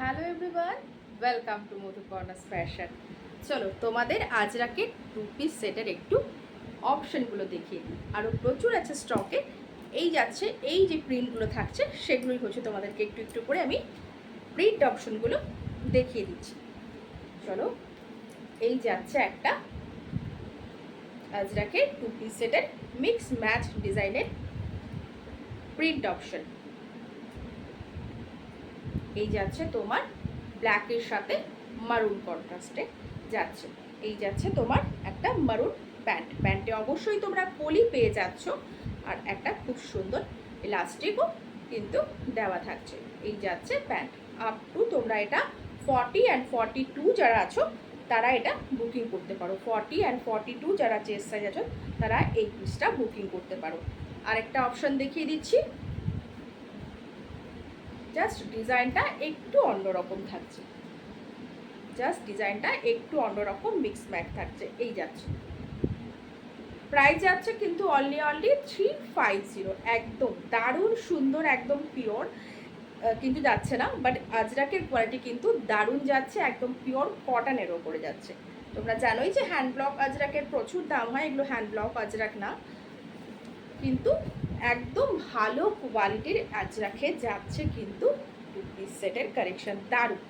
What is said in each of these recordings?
Hello everyone, welcome to Madhu corners fashion. চলো তোমাদের আজরাকের 2 piece সেটের একটু অপশনগুলো দেখিয়ে দিই। আরও প্রচুর আছে স্টকে। এই যাচ্ছে, এই যে প্রিন্টগুলো থাকছে সেগুলোই হচ্ছে তোমাদেরকে একটু একটু করে আমি প্রিন্ট অপশনগুলো দেখিয়ে দিচ্ছি। চলো, এই যাচ্ছে একটা আজরাকের 2 পিস সেটের মিক্স ম্যাচ ডিজাইনের প্রিন্ট অপশন। এই যাচ্ছে তোমার ব্ল্যাকের সাথে মারুন কন্ট্রাস্টে যাচ্ছে। এই যাচ্ছে তোমার একটা মারুন প্যান্টে অবশ্যই তোমরা পলি পেয়ে যাচ্ছ, আর একটা খুব সুন্দর ইলাস্টিকও কিন্তু দেওয়া থাকছে। এই যাচ্ছে প্যান্ট। আপ টু তোমরা এটা 40 অ্যান্ড 42 যারা আছো তারা এটা বুকিং করতে পারো। 40 অ্যান্ড 42 যারা চেস্ট সাইজ আছো তারা এই পিসটা বুকিং করতে পারো। আরেকটা অপশন দেখিয়ে দিচ্ছি। জাস্ট ডিজাইনটা একটু অন্যরকম থাকছে, মিক্স ম্যাচ থাকছে। এই যাচ্ছে, প্রাইস যাচ্ছে কিন্তু অনলি 350। একদম দারুণ সুন্দর, একদম পিওর কিন্তু যাচ্ছে না, বাট আজরাকের কোয়ালিটি কিন্তু দারুণ যাচ্ছে। একদম পিওর কটনের ওপরে যাচ্ছে। তোমরা জানোই যে হ্যান্ড ব্লক আজরাকের প্রচুর দাম হয়, এগুলো হ্যান্ড ব্লক আজরাক না, কিন্তু একদম ভালো কোয়ালিটির আজরাকে যাচ্ছে কিন্তু 2 পিস সেটের কালেকশন। দারুণ,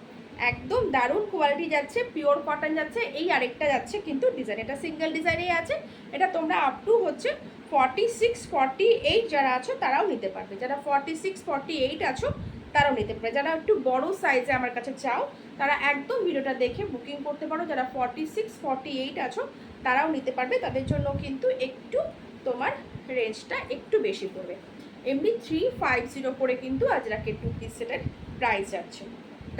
একদম দারুণ কোয়ালিটি যাচ্ছে, পিওর কটন যাচ্ছে। এই আরেকটা যাচ্ছে কিন্তু ডিজাইন, এটা সিঙ্গেল ডিজাইনেই আছে। এটা তোমরা আপ টু হচ্ছে 46 48 যারা আছো তারাও নিতে পারবে। যারা 46 48 আছো তারাও নিতে পারবে। যারা একটু বড় সাইজে আমার কাছে চাও তারা একদম ভিডিওটা দেখে বুকিং করতে পারো। যারা 46 48 আছো তারাও নিতে পারবে। তাদের জন্য কিন্তু একটু তোমার রেঞ্জটা একটু বেশি পড়বে। এমনি 350 করে কিন্তু আজরাকের 2 পিস সেটের প্রাইস যাচ্ছে।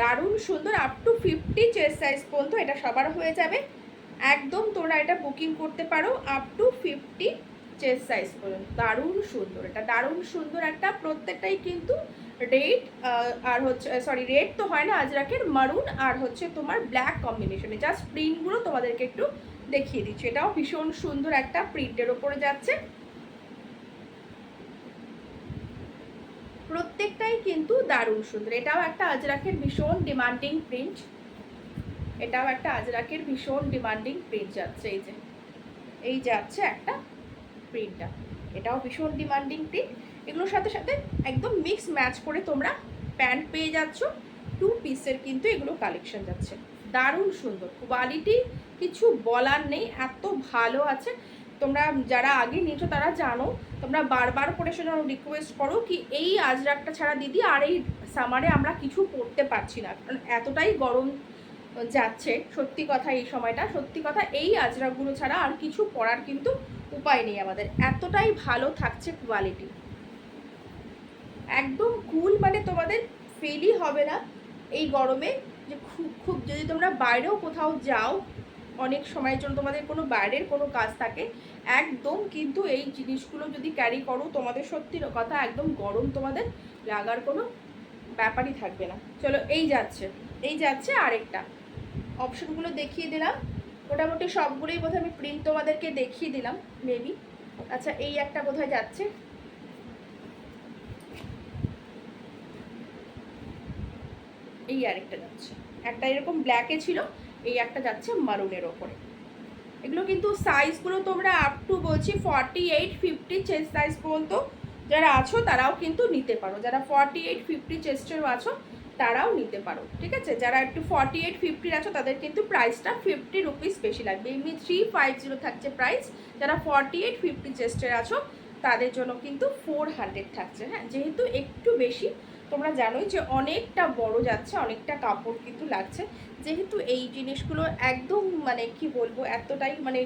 দারুণ সুন্দর, আপ টু 50 চেস্ট সাইজ পর্যন্ত এটা সবার হয়ে যাবে। একদম তোমরা এটা বুকিং করতে পারো আপ টু 50 চেস্ট সাইজ পর্যন্ত। দারুণ সুন্দর, এটা দারুণ সুন্দর একটা, প্রত্যেকটাই কিন্তু রেড আর হচ্ছে রেড তো হয় না, আজরাকের মারুন আর হচ্ছে তোমার ব্ল্যাক কম্বিনেশনে। জাস্ট প্রিন্টগুলো তোমাদেরকে একটু দেখিয়ে দিচ্ছি। এটাও ভীষণ সুন্দর একটা প্রিন্টের ওপরে যাচ্ছে। প্রত্যেকটাই কিন্তু দারুণ সুন্দর। এটাও একটা আজরাকের ভীষণ ডিমান্ডিং প্রিন্ট, যাচ্ছে। এই যাচ্ছে একটা প্রিন্টটা, এটাও ভীষণ ডিমান্ডিং প্রিন্ট। এগুলোর সাথে সাথে একদম মিক্স ম্যাচ করে তোমরা প্যান্ট পেয়ে যাচ্ছ। 2 পিসের কিন্তু এগুলো কালেকশন যাচ্ছে। দারুণ সুন্দর কোয়ালিটি, কিছু বলার নেই, এত ভালো আছে। তোমরা যারা আগে নিয়েছো তারা জানো, তোমরা বারবার করে সেটা রিকোয়েস্ট করো কি এই আজরাকটা ছাড়া দিদি আর এই সামারে আমরা কিছু পরতে পারছি না, কারণ এতটাই গরম যাচ্ছে। সত্যি কথা, এই সময়টা সত্যি কথা, এই আজরাকগুলো ছাড়া আর কিছু পরার কিন্তু উপায় নেই আমাদের, এতটাই ভালো থাকছে কোয়ালিটি। একদম কুল, মানে তোমাদের ফিলই হবে না এই গরমে যে খুব খুব যদি তোমরা বাইরেও কোথাও যাও, অনেক সময়ের জন্য তোমাদের কোনো বাইরের কোনো কাজ থাকে, একদম কিন্তু এই জিনিসগুলো যদি ক্যারি করো তোমাদের সত্যি কথা একদম গরম তোমাদের লাগার কোনো ব্যাপারই থাকবে না। চলো, এই যাচ্ছে আরেকটা। অপশনগুলো দেখিয়ে দিলাম, মোটামুটি সবগুলোই বোধহয় আমি প্রিন্ট তোমাদেরকে দেখিয়ে দিলাম মেবি। আচ্ছা, এই একটা বোধহয় যাচ্ছে, এই আরেকটা যাচ্ছে। একটা এরকম ব্ল্যাকে ছিল, এই একটা যাচ্ছে মারুনের ওপরে। এগুলো কিন্তু সাইজগুলো তোমরা আপ টু বলছি 48 50 চেস্ট সাইজ পর্যন্ত যারা আছো তারাও কিন্তু নিতে পারো। যারা 48 50 চেস্টের আছো তারাও নিতে পারো, ঠিক আছে। যারা একটু 48 50 আছো তাদের কিন্তু প্রাইসটা 50 রুপিস বেশি লাগবে। এমনি 350 থাকছে প্রাইস। যারা 48 50 চেস্টের আছো তাদের জন্য কিন্তু 400 থাকছে। হ্যাঁ, যেহেতু একটু বেশি, তোমরা জানোই যে অনেকটা বড় যাচ্ছে, অনেকটা কাপড় কিন্তু লাগছে। যেহেতু এই জিনিসগুলো একদম মানে কি বলবো, এতটাই মানে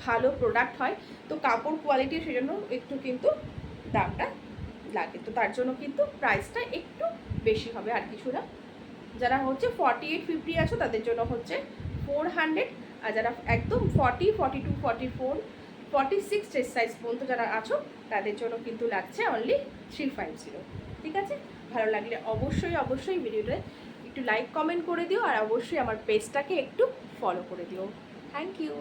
ভালো প্রোডাক্ট হয়, তো কাপড় কোয়ালিটি সেজন্য একটু কিন্তু দামটা লাগে, তো তার জন্য কিন্তু প্রাইসটা একটু বেশি হবে, আর কিছু না। যারা হচ্ছে 48 50 আছো তাদের জন্য হচ্ছে 400, আর যারা একদম 40 42 44 46 চেস্ট সাইজ পর্যন্ত যারা আছো তাদের জন্য কিন্তু লাগছে অনলি 350। ঠিক আছে, ভালো লাগলে অবশ্যই ভিডিওটা একটু লাইক কমেন্ট করে দিও, আর অবশ্যই আমার পেজটাকে একটু ফলো করে দিও। Thank you.